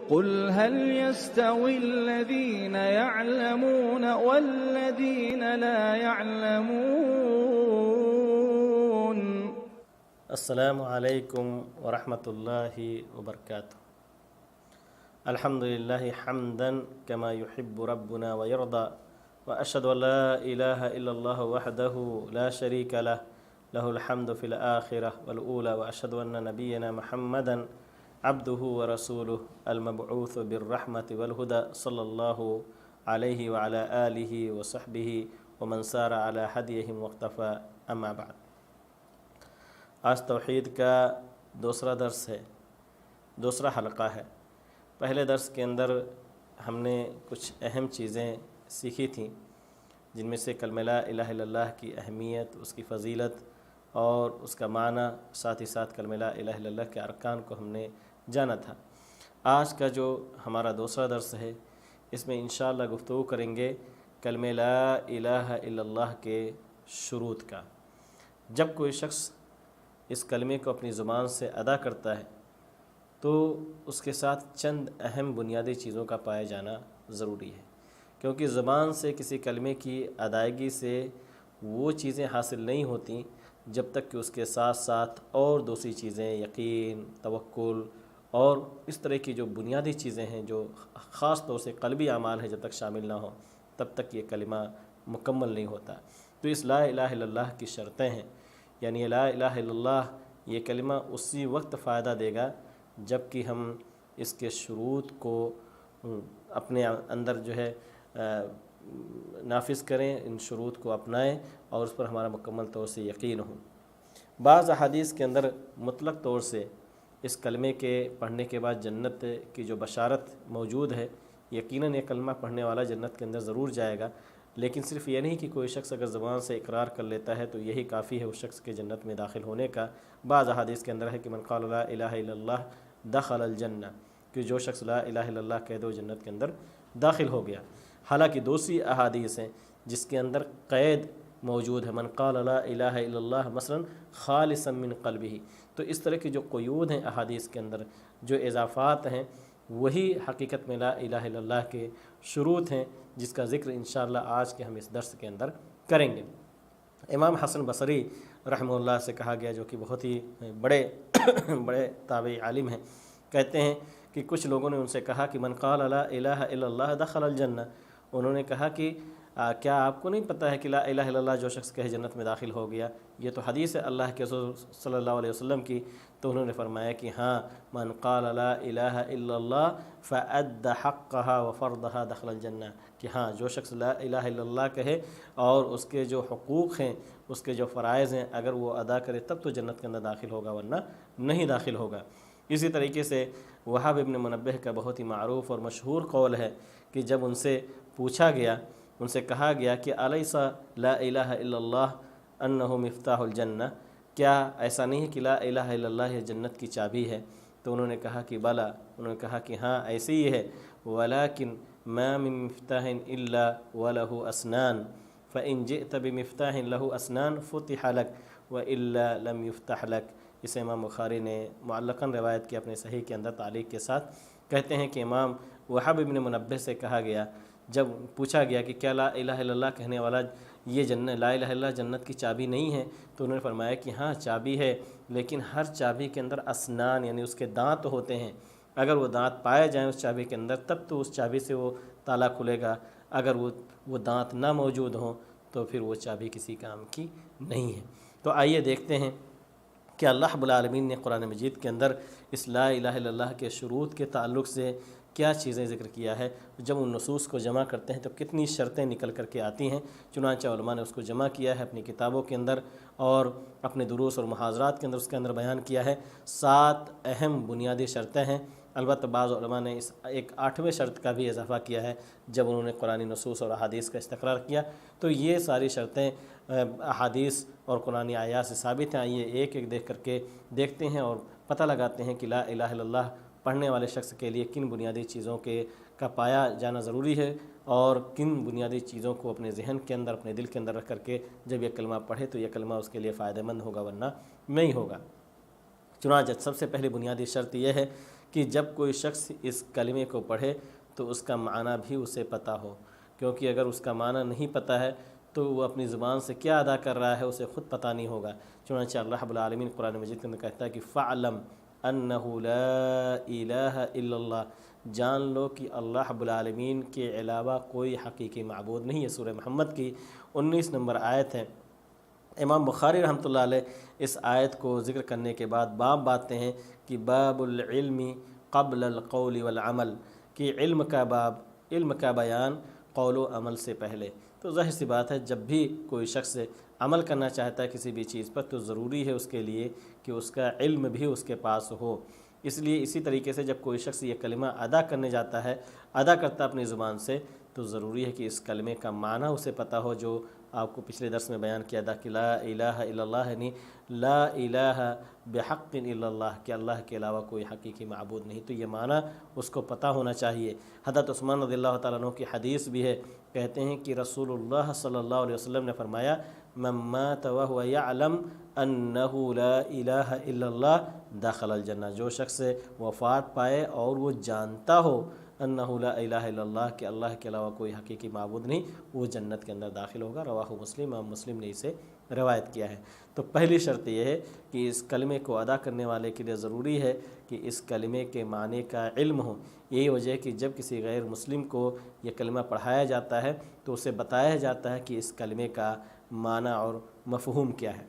قل هل يستوي الذين يعلمون والذين لا يعلمون۔ السلام علیکم ورحمۃ اللہ وبرکاتہ۔ الحمد للہ حمدا کما يحب ربنا ويرضى، واشهد ان لا الہ الا اللہ وحدہ لا شریک لہ لہ الحمد فی الآخرہ والأولى، واشهد ان نبینا محمدا عبدہ ورسولہ المبعوث بالرحمۃ والہدى صلی اللہ علیہ وعلى آلہ وصحبہ ومن سار علی ہدیہم واقتفى، اما بعد۔ آج توحید کا دوسرا درس ہے، دوسرا حلقہ ہے۔ پہلے درس کے اندر ہم نے کچھ اہم چیزیں سیکھی تھیں، جن میں سے کلمہ لا الہ الا اللہ کی اہمیت، اس کی فضیلت اور اس کا معنی، ساتھ ہی ساتھ کلمہ لا الہ الا اللہ کے ارکان کو ہم نے جانا تھا۔ آج کا جو ہمارا دوسرا درس ہے، اس میں انشاءاللہ گفتگو کریں گے کلمہ لا الہ الا اللہ کے شروط کا۔ جب کوئی شخص اس کلمے کو اپنی زبان سے ادا کرتا ہے تو اس کے ساتھ چند اہم بنیادی چیزوں کا پایا جانا ضروری ہے، کیونکہ زبان سے کسی کلمے کی ادائیگی سے وہ چیزیں حاصل نہیں ہوتیں جب تک کہ اس کے ساتھ ساتھ اور دوسری چیزیں، یقین، توکل اور اس طرح کی جو بنیادی چیزیں ہیں جو خاص طور سے قلبی اعمال ہیں، جب تک شامل نہ ہوں تب تک یہ کلمہ مکمل نہیں ہوتا۔ تو اس لا الہ الا اللہ کی شرطیں ہیں، یعنی لا الہ الا اللہ یہ کلمہ اسی وقت فائدہ دے گا جب کہ ہم اس کے شروط کو اپنے اندر جو ہے نافذ کریں، ان شروط کو اپنائیں اور اس پر ہمارا مکمل طور سے یقین ہو۔ بعض احادیث کے اندر مطلق طور سے اس کلمے کے پڑھنے کے بعد جنت کی جو بشارت موجود ہے، یقیناً یہ کلمہ پڑھنے والا جنت کے اندر ضرور جائے گا، لیکن صرف یہ نہیں کہ کوئی شخص اگر زبان سے اقرار کر لیتا ہے تو یہی کافی ہے اس شخص کے جنت میں داخل ہونے کا۔ بعض احادیث کے اندر ہے کہ من قال لا الہ الا اللہ دخل الجنہ، کہ جو شخص لا الہ الا اللہ کہہ دو جنت کے اندر داخل ہو گیا۔ حالانکہ دوسری احادیث ہیں جس کے اندر قید موجود ہے، من قال لا الہ الا اللہ مثلا خالصا من قلبہ۔ تو اس طرح کی جو قیود ہیں احادیث کے اندر، جو اضافات ہیں، وہی حقیقت میں لا الہ الا اللہ کے شروط ہیں، جس کا ذکر انشاءاللہ آج کے ہم اس درس کے اندر کریں گے۔ امام حسن بصری رحمہ اللہ سے کہا گیا، جو کہ بہت ہی بڑے تابعی عالم ہیں، کہتے ہیں کہ کچھ لوگوں نے ان سے کہا کہ من قال لا الہ الا اللہ دخل الجنہ۔ انہوں نے کہا کہ کیا آپ کو نہیں پتہ ہے کہ لا الہ الا اللہ جو شخص کہے جنت میں داخل ہو گیا؟ یہ تو حدیث ہے اللہ کے رسول صلی اللہ علیہ وسلم کی۔ تو انہوں نے فرمایا کہ ہاں، من قال لا الہ الا اللہ فأدى حقها وفرضها دخل الجنہ، کہ ہاں جو شخص لا الہ الا اللہ کہے اور اس کے جو حقوق ہیں، اس کے جو فرائض ہیں، اگر وہ ادا کرے تب تو جنت کے اندر داخل ہوگا، ورنہ نہیں داخل ہوگا۔ اسی طریقے سے وہاب ابن منبہ کا بہت ہی معروف اور مشہور قول ہے کہ جب ان سے پوچھا گیا، ان سے کہا گیا کہ الیس لا الہ الا اللہ انہ مفتاح الجنہ، کیا ایسا نہیں ہے کہ لا الہ الا اللہ یہ جنت کی چابی ہے؟ تو انہوں نے کہا کہ بلا، انہوں نے کہا کہ ہاں ایسے ہی ہے، ولیکن ما من مفتاح الا وله اسنان فان جئت بمفتاح له اسنان فتح لك والا لم يفتح لك۔ اسے امام بخاری نے معلقاً روایت کی اپنے صحیح کے اندر تعلیق کے ساتھ۔ کہتے ہیں کہ امام وہب ابن منبہ سے کہا گیا، جب پوچھا گیا کہ کیا لا الہ الا اللہ کہنے والا یہ لا الہ الا اللہ جنت کی چابی نہیں ہے؟ تو انہوں نے فرمایا کہ ہاں چابی ہے، لیکن ہر چابی کے اندر اسنان یعنی اس کے دانت ہوتے ہیں، اگر وہ دانت پائے جائیں اس چابی کے اندر تب تو اس چابی سے وہ تالا کھلے گا، اگر وہ دانت نہ موجود ہوں تو پھر وہ چابی کسی کام کی نہیں ہے۔ تو آئیے دیکھتے ہیں کہ اللہ رب العالمین نے قرآن مجید کے اندر اس لا الہ الا اللہ کے شروط کے تعلق سے کیا چیزیں ذکر کیا ہے۔ جب ان نصوص کو جمع کرتے ہیں تو کتنی شرطیں نکل کر کے آتی ہیں۔ چنانچہ علماء نے اس کو جمع کیا ہے اپنی کتابوں کے اندر اور اپنے دروس اور محاضرات کے اندر اس کے اندر بیان کیا ہے۔ 7 اہم بنیادی شرطیں ہیں، البتہ بعض علماء نے اس ایک 8ویں شرط کا بھی اضافہ کیا ہے جب انہوں نے قرآنی نصوص اور احادیث کا استقرار کیا۔ تو یہ ساری شرطیں احادیث اور قرآنی آیات سے ثابت ہیں۔ آئیے ایک ایک دیکھ کر کے دیکھتے ہیں اور پتہ لگاتے ہیں کہ لا الہ الا اللہ پڑھنے والے شخص کے لیے کن بنیادی چیزوں کا پایا جانا ضروری ہے اور کن بنیادی چیزوں کو اپنے ذہن کے اندر، اپنے دل کے اندر رکھ کر کے جب یہ کلمہ پڑھے تو یہ کلمہ اس کے لیے فائدہ مند ہوگا ورنہ نہیں ہوگا۔ چنانچہ سب سے پہلی بنیادی شرط یہ ہے کہ جب کوئی شخص اس کلمے کو پڑھے تو اس کا معنی بھی اسے پتہ ہو، کیونکہ اگر اس کا معنی نہیں پتہ ہے تو وہ اپنی زبان سے کیا ادا کر رہا ہے اسے خود پتہ نہیں ہوگا۔ چنانچہ اللہ رب العالمین قرآن مجید کے اندر کہتا ہے کہ فَعْلَمْ أَنَّهُ لَا إِلَٰهَ إِلَّا اللَّهُ، جان لو کہ اللہ رب العالمین کے علاوہ کوئی حقیقی معبود نہیں ہے۔ سورہ محمد کی 19 نمبر آیت ہے۔ امام بخاری رحمۃ اللہ علیہ اس آیت کو ذکر کرنے کے بعد باب باندھتے ہیں کہ باب العلم قبل القول والعمل، کہ علم کا باب، علم کا بیان قول و عمل سے پہلے۔ تو ظاہر سی بات ہے جب بھی کوئی شخص عمل کرنا چاہتا ہے کسی بھی چیز پر تو ضروری ہے اس کے لیے کہ اس کا علم بھی اس کے پاس ہو۔ اس لیے اسی طریقے سے جب کوئی شخص یہ کلمہ ادا کرنے جاتا ہے، ادا کرتا اپنی زبان سے، تو ضروری ہے کہ اس کلمے کا معنی اسے پتہ ہو، جو آپ کو پچھلے درس میں بیان کیا تھا کہ لا الہ الا اللہ، یعنی لا الہ بحق الا اللہ، کہ اللہ کے علاوہ کوئی حقیقی معبود نہیں، تو یہ معنی اس کو پتہ ہونا چاہیے۔ حضرت عثمان رضی اللہ تعالیٰ عنہ کی حدیث بھی ہے، کہتے ہیں کہ رسول اللہ صلی اللہ علیہ وسلم نے فرمایا من مات وهو يعلم انہ لا الہ الا اللہ دخل الجنہ، جو شخص وفات پائے اور وہ جانتا ہو انہ لا الہ الا اللہ، کہ اللہ کے علاوہ کوئی حقیقی معبود نہیں، وہ جنت کے اندر داخل ہوگا۔ رواہ مسلم، امام مسلم نے اسے روایت کیا ہے۔ تو پہلی شرط یہ ہے کہ اس کلمے کو ادا کرنے والے کے لیے ضروری ہے کہ اس کلمے کے معنی کا علم ہو۔ یہی وجہ ہے کہ جب کسی غیر مسلم کو یہ کلمہ پڑھایا جاتا ہے تو اسے بتایا جاتا ہے کہ اس کلمے کا معنی اور مفہوم کیا ہے۔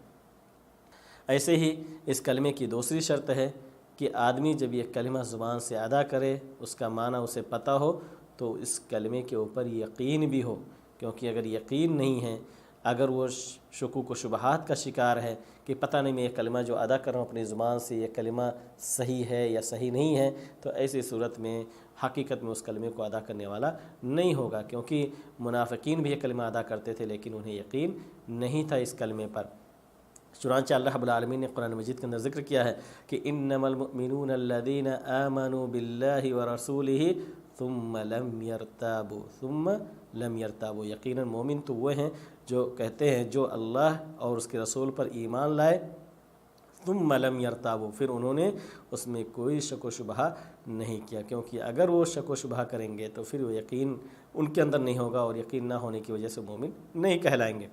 ایسے ہی اس کلمے کی دوسری شرط ہے کہ آدمی جب یہ کلمہ زبان سے ادا کرے، اس کا معنی اسے پتہ ہو، تو اس کلمے کے اوپر یقین بھی ہو، کیونکہ اگر یقین نہیں ہے، اگر وہ شکوک و شبہات کا شکار ہے کہ پتہ نہیں میں یہ کلمہ جو ادا کر رہا ہوں اپنی زبان سے، یہ کلمہ صحیح ہے یا صحیح نہیں ہے، تو ایسی صورت میں حقیقت میں اس کلمے کو ادا کرنے والا نہیں ہوگا، کیونکہ منافقین بھی یہ کلمہ ادا کرتے تھے لیکن انہیں یقین نہیں تھا اس کلمے پر۔ چنانچہ اللہ رب العالمین نے قرآن مجید کے اندر ذکر کیا ہے کہ انما المؤمنون الذین آمنوا باللہ ورسولہ ثم لم یرتابوا، یقیناً مومن تو وہ ہیں جو کہتے ہیں جو اللہ اور اس کے رسول پر ایمان لائے، ثم لم یرتابوا، پھر انہوں نے اس میں کوئی شک و شبہ نہیں کیا، کیونکہ اگر وہ شک و شبہ کریں گے تو پھر وہ یقین ان کے اندر نہیں ہوگا، اور یقین نہ ہونے کی وجہ سے مومن نہیں کہلائیں گے۔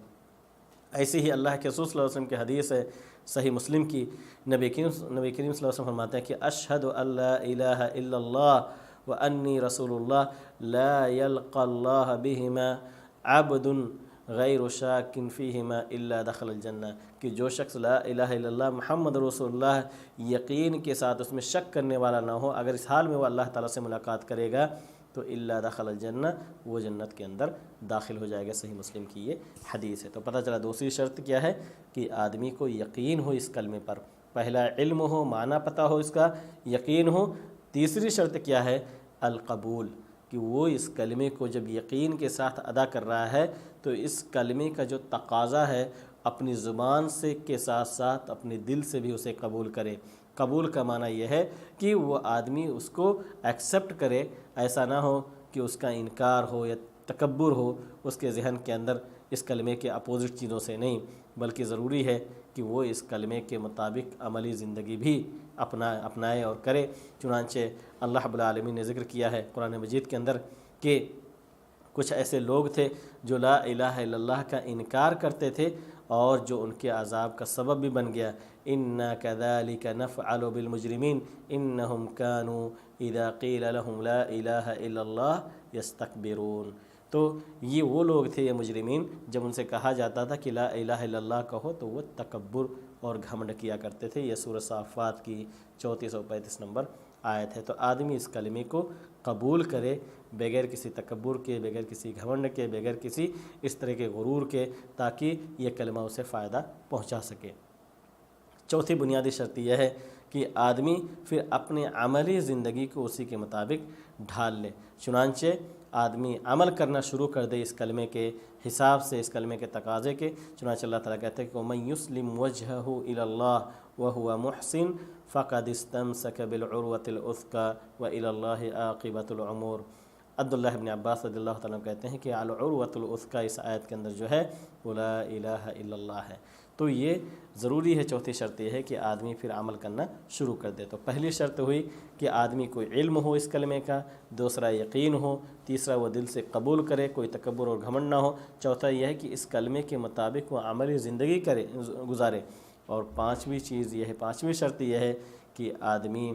ایسے ہی اللہ کے رسول صلی اللہ علیہ وسلم کی حدیث ہے صحیح مسلم کی، نبی کریم صلی اللہ علیہ وسلم فرماتے ہیں کہ اشہد ان لا الہ الا اللہ وانی رسول اللہ لا یلقى اللہ بہما عبد غیر شاک فیہما الا دخل الجنہ، کہ جو شخص لا الہ الا اللہ محمد رسول اللہ یقین کے ساتھ اس میں شک کرنے والا نہ ہو، اگر اس حال میں وہ اللہ تعالیٰ سے ملاقات کرے گا تو الا دخل الجنہ، وہ جنت کے اندر داخل ہو جائے گا۔ صحیح مسلم کی یہ حدیث ہے۔ تو پتہ چلا دوسری شرط کیا ہے کہ آدمی کو یقین ہو اس کلمے پر، پہلا علم ہو، معنی پتہ ہو، اس کا یقین ہو۔ تیسری شرط کیا ہے؟ القبول، کہ وہ اس کلمے کو جب یقین کے ساتھ ادا کر رہا ہے تو اس کلمے کا جو تقاضا ہے اپنی زبان سے کے ساتھ ساتھ اپنے دل سے بھی اسے قبول کرے۔ قبول کا معنی یہ ہے کہ وہ آدمی اس کو ایکسیپٹ کرے، ایسا نہ ہو کہ اس کا انکار ہو یا تکبر ہو اس کے ذہن کے اندر اس کلمے کے اپوزٹ چیزوں سے، نہیں، بلکہ ضروری ہے کہ وہ اس کلمے کے مطابق عملی زندگی بھی اپنائے اور کرے۔ چنانچہ اللہ رب العالمین نے ذکر کیا ہے قرآن مجید کے اندر کہ کچھ ایسے لوگ تھے جو لا الہ الا اللہ کا انکار کرتے تھے اور جو ان کے عذاب کا سبب بھی بن گیا۔ اِنَّا كَذَلِكَ نَفْعَلُ بِالْمُجْرِمِينَ إِنَّهُمْ كَانُوا إِذَا قِيلَ لَهُمْ لَا إِلَٰهَ إِلَّا اللَّهُ يَسْتَكْبِرُونَ، تو یہ وہ لوگ تھے، یہ مجرمین، جب ان سے کہا جاتا تھا کہ لا الہ الا اللہ کہو تو وہ تکبر اور گھمنڈ کیا کرتے تھے۔ یہ سورہ صافات کی 34 اور 35 نمبر آیت ہے۔ تو آدمی اس کلمے کو قبول کرے بغیر کسی تکبر کے، بغیر کسی گھمنڈ کے، بغیر کسی اس طرح کے غرور کے، تاکہ یہ کلمہ اسے فائدہ پہنچا سکے۔ چوتھی بنیادی شرط یہ ہے کہ آدمی پھر اپنے عملی زندگی کو اسی کے مطابق ڈھال لے، چنانچہ آدمی عمل کرنا شروع کر دے اس کلمے کے حساب سے، اس کلمے کے تقاضے کے۔ چنانچہ اللہ تعالیٰ کہتے ہیں کہ وَمَن يُسْلِمْ وَجْهَهُ إِلَى اللَّهِ وَهُوَ مُحْسِنٌ فَقَدِ اسْتَمْسَكَ بِالْعُرْوَةِ الْوُثْقَىٰ وَإِلَى اللَّهِ عَاقِبَةُ الْأُمُورِ، عبداللہ ابن عباس رضی اللہ تعالیٰ عنہ کہتے ہیں کہ العروۃ الوثقی اس آیت کے اندر جو ہے وہ لا الہ الا اللہ ہے۔ تو یہ ضروری ہے، چوتھی شرط یہ ہے کہ آدمی پھر عمل کرنا شروع کر دے۔ تو پہلی شرط ہوئی کہ آدمی کو علم ہو اس کلمے کا، دوسرا یقین ہو، تیسرا وہ دل سے قبول کرے، کوئی تکبر اور گھمنڈ نہ ہو، چوتھا یہ ہے کہ اس کلمے کے مطابق وہ عملی زندگی گزارے، اور پانچویں شرط یہ ہے کہ آدمی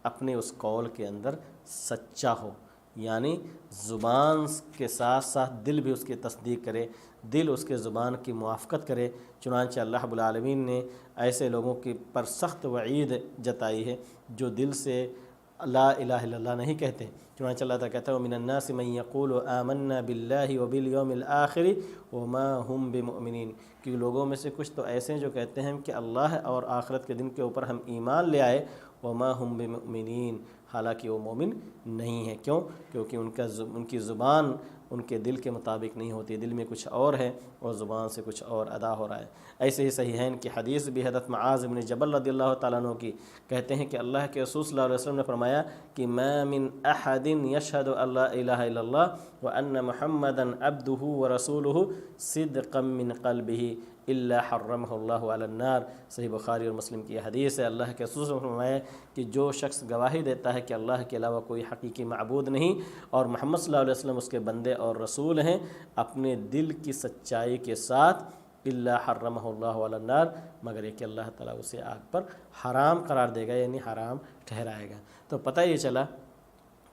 اپنے اس قول کے اندر سچا ہو، یعنی زبان کے ساتھ ساتھ دل بھی اس کی تصدیق کرے، دل اس کے زبان کی موافقت کرے۔ چنانچہ اللہ رب العالمین نے ایسے لوگوں کی پر سخت وعید جتائی ہے جو دل سے لا الہ الا اللہ نہیں کہتے۔ چنانچہ اللہ تعالیٰ کہتا ہے وَمِنَ النَّاسِ مَن يَقُولُ آمَنَّا بِاللَّهِ وَبِالْيَوْمِ الْآخِرِ وَمَا هُمْ بِمُؤْمِنِينَ، کہ لوگوں میں سے کچھ تو ایسے ہیں جو کہتے ہیں کہ اللہ اور آخرت کے دن کے اوپر ہم ایمان لے آئے، وَمَا هُمْ بِمُؤْمِنِينَ، حالانکہ وہ مومن نہیں ہیں۔ کیوں؟ کیونکہ ان کی زبان ان کے دل کے مطابق نہیں ہوتی، دل میں کچھ اور ہے اور زبان سے کچھ اور ادا ہو رہا ہے۔ ایسے ہی صحیحین کی حدیث بھی حضرت معاذ بن جبل رضی اللہ تعالیٰ عنہ کی کہتے ہیں کہ اللہ کے رسول صلی اللہ علیہ وسلم نے فرمایا کہ ما من احد یشہد ان لا الہ الا اللہ وان محمدا عبدہ ورسولہ صدقا من قلبہ الا حرمہ اللہ علی النار۔ صحیح بخاری اور مسلم کی حدیث ہے، اللہ کے رسول نے فرمایا کہ جو شخص گواہی دیتا ہے کہ اللہ کے علاوہ کوئی حقیقی معبود نہیں اور محمد صلی اللہ علیہ وسلم اس کے بندے اور رسول ہیں، اپنے دل کی سچائی کے ساتھ الا حرمہ اللہ علی النار، مگر یہ کہ اللہ تعالیٰ اسے آگ پر حرام قرار دے گا، یعنی حرام ٹھہرائے گا۔ تو پتہ یہ چلا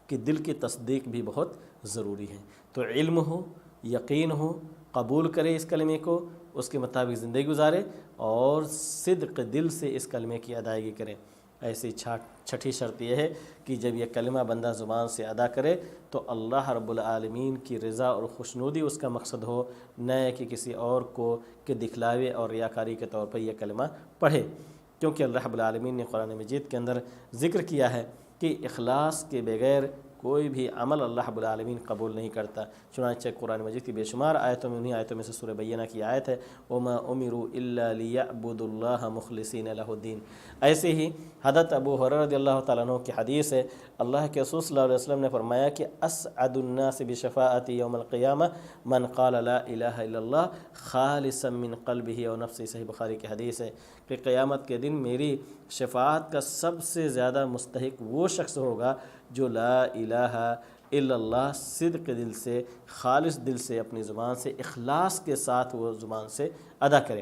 کہ دل کی تصدیق بھی بہت ضروری ہے۔ تو علم ہو، یقین ہو، قبول کرے اس کلمے کو، اس کے مطابق زندگی گزارے اور صدق دل سے اس کلمے کی ادائیگی کرے۔ ایسی چھٹی شرط یہ ہے کہ جب یہ کلمہ بندہ زبان سے ادا کرے تو اللہ رب العالمین کی رضا اور خوشنودی اس کا مقصد ہو، نہ کہ کسی اور کو کہ دکھلاوے اور ریاکاری کے طور پر یہ کلمہ پڑھے، کیونکہ اللہ رب العالمین نے قرآن مجید کے اندر ذکر کیا ہے کہ اخلاص کے بغیر کوئی بھی عمل اللہ رب العالمین قبول نہیں کرتا۔ چنانچہ قرآن مجید کی بے شمار آیتوں میں، انہی آیتوں میں سے سورہ بینہ کی آیت ہے وَمَا أُمِرُوا إِلَّا لِيَعْبُدُوا اللَّهَ مُخْلِصِينَ لَهُ الدِّينَ۔ ایسے ہی حضرت ابو ہریرہ رضی اللہ تعالیٰ عنہ کی حدیث ہے، اللہ کے رسول صلی اللہ علیہ وسلم نے فرمایا کہ اسعد الناس بشفاعتی یوم القیامہ من قال لا الہ الا اللہ خالصا من قلبہ و نفسہ۔ صحیح بخاری کی حدیث ہے کہ قیامت کے دن میری شفاعت کا سب سے زیادہ مستحق وہ شخص ہوگا جو لا الہ الا اللہ صدق دل سے، خالص دل سے، اپنی زبان سے، اخلاص کے ساتھ وہ زبان سے ادا کرے۔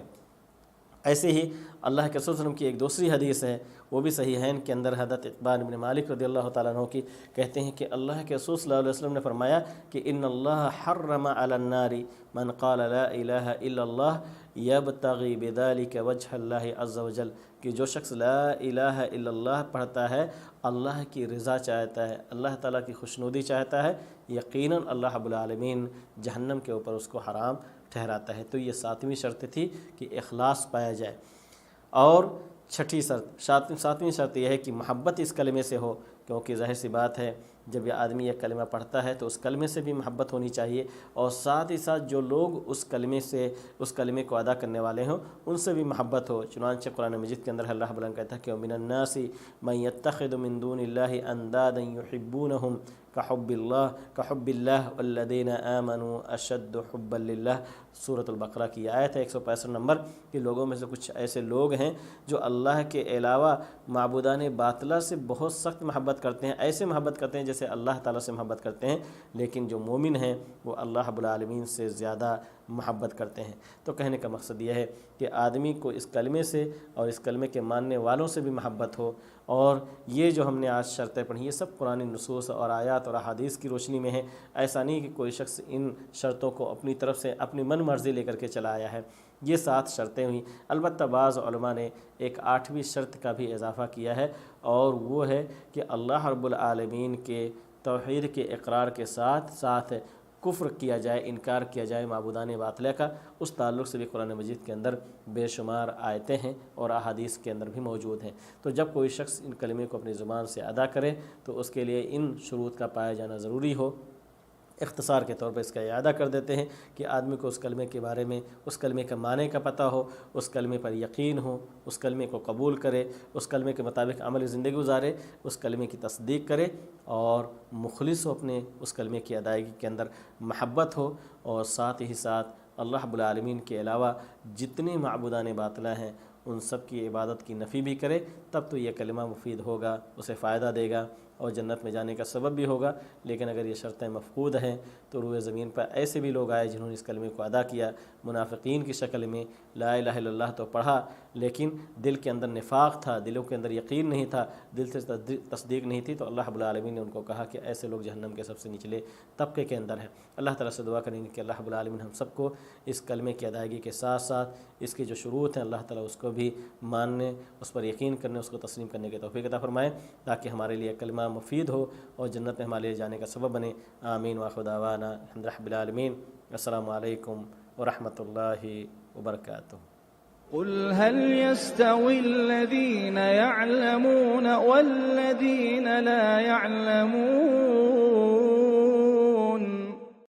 ایسے ہی اللہ کے رسول صلی اللہ علیہ وسلم کی ایک دوسری حدیث ہے، وہ بھی صحیحین کے اندر حضرت اقبال بن مالک رضی اللہ تعالیٰ عنہ کی کہتے ہیں کہ اللہ کے رسول صلی اللہ علیہ وسلم نے فرمایا کہ ان اللہ حرم علی النار من قال لا الہ الا اللہ یبتغی بذلک وجہ اللہ عز وجل، کہ جو شخص لا الہ الا اللہ پڑھتا ہے اللہ کی رضا چاہتا ہے، اللہ تعالیٰ کی خوشنودی چاہتا ہے، یقیناً اللہ رب العالمین جہنم کے اوپر اس کو حرام ٹھہراتا ہے۔ تو یہ ساتویں شرط تھی کہ اخلاص پایا جائے، اور ساتویں شرط یہ ہے کہ محبت اس کلمے سے ہو، کیونکہ ظاہر سی بات ہے جب یہ آدمی یہ کلمہ پڑھتا ہے تو اس کلمے سے بھی محبت ہونی چاہیے، اور ساتھ ہی ساتھ جو لوگ اس کلمے کو ادا کرنے والے ہوں ان سے بھی محبت ہو۔ چنانچہ قرآن مجید کے اندر اللہ رب العالمین کہتا ہے کہ وَمِنَ النَّاسِ مَن يَتَّخِذُ مِن دُونِ اللَّهِ أَندَادًا يُحِبُّونَهُمْ كَحُبِّ اللَّهِ وَالَّذِينَ آمَنُوا أَشَدُّ حُبًّا لِلَّهِ۔ سورۃ البقرہ کی آیت ہے 165 نمبر، کہ لوگوں میں سے کچھ ایسے لوگ ہیں جو اللہ کے علاوہ معبودان باطلہ سے بہت سخت محبت کرتے ہیں، ایسے محبت کرتے ہیں جیسے اللہ تعالیٰ سے محبت کرتے ہیں، لیکن جو مومن ہیں وہ اللہ رب العالمین سے زیادہ محبت کرتے ہیں۔ تو کہنے کا مقصد یہ ہے کہ آدمی کو اس کلمے سے اور اس کلمے کے ماننے والوں سے بھی محبت ہو، اور یہ جو ہم نے آج شرطیں پڑھی یہ سب قرآن نصوص اور آیات اور احادیث کی روشنی میں ہے۔ ایسا نہیں کہ کوئی شخص ان شرطوں کو اپنی طرف سے اپنی من مرضی لے کر کے چلا آیا ہے۔ یہ 7 شرطیں ہوئیں، البتہ بعض علماء نے ایک 8ویں شرط کا بھی اضافہ کیا ہے، اور وہ ہے کہ اللہ رب العالمین کے توحید کے اقرار کے ساتھ ساتھ کفر کیا جائے، انکار کیا جائے معبودان باطلہ کا۔ اس تعلق سے بھی قرآن مجید کے اندر بے شمار آیتیں ہیں اور احادیث کے اندر بھی موجود ہیں۔ تو جب کوئی شخص ان کلمے کو اپنی زبان سے ادا کرے تو اس کے لیے ان شروط کا پایا جانا ضروری ہو۔ اختصار کے طور پر اس کا اعادہ کر دیتے ہیں کہ آدمی کو اس کلمے کے بارے میں، اس کلمے کا معنی کا پتہ ہو، اس کلمے پر یقین ہو، اس کلمے کو قبول کرے، اس کلمے کے مطابق عملی زندگی گزارے، اس کلمے کی تصدیق کرے اور مخلص ہو، اپنے اس کلمے کی ادائیگی کے اندر محبت ہو، اور ساتھ ہی ساتھ اللہ رب العالمین کے علاوہ جتنے معبودان باطلہ ہیں ان سب کی عبادت کی نفی بھی کرے، تب تو یہ کلمہ مفید ہوگا، اسے فائدہ دے گا اور جنت میں جانے کا سبب بھی ہوگا۔ لیکن اگر یہ شرطیں مفقود ہیں تو روئے زمین پر ایسے بھی لوگ آئے جنہوں نے اس کلمے کو ادا کیا، منافقین کی شکل میں لا الہ الا اللہ تو پڑھا، لیکن دل کے اندر نفاق تھا، دلوں کے اندر یقین نہیں تھا، دل سے تصدیق نہیں تھی، تو اللہ رب العالمین نے ان کو کہا کہ ایسے لوگ جہنم کے سب سے نچلے طبقے کے اندر ہیں۔ اللہ تعالیٰ سے دعا کریں گے کہ اللہ رب العالمین ہم سب کو اس کلمے کی ادائیگی کے ساتھ ساتھ اس کی جو شروط ہیں اللہ تعالیٰ اس کو بھی ماننے، اس پر یقین کرنے، اس کو تسلیم کرنے کی توفیق عطا فرمائے، تاکہ ہمارے لیے کلمہ مفید ہو اور جنت میں ہمارے لیے جانے کا سبب بنے۔ آمین وآخر دعوانا الحمد للہ رب العالمین۔ السلام علیکم ورحمۃ اللہ وبرکاتہ۔ قل هل يستوي الذين يعلمون والذين لا يعلمون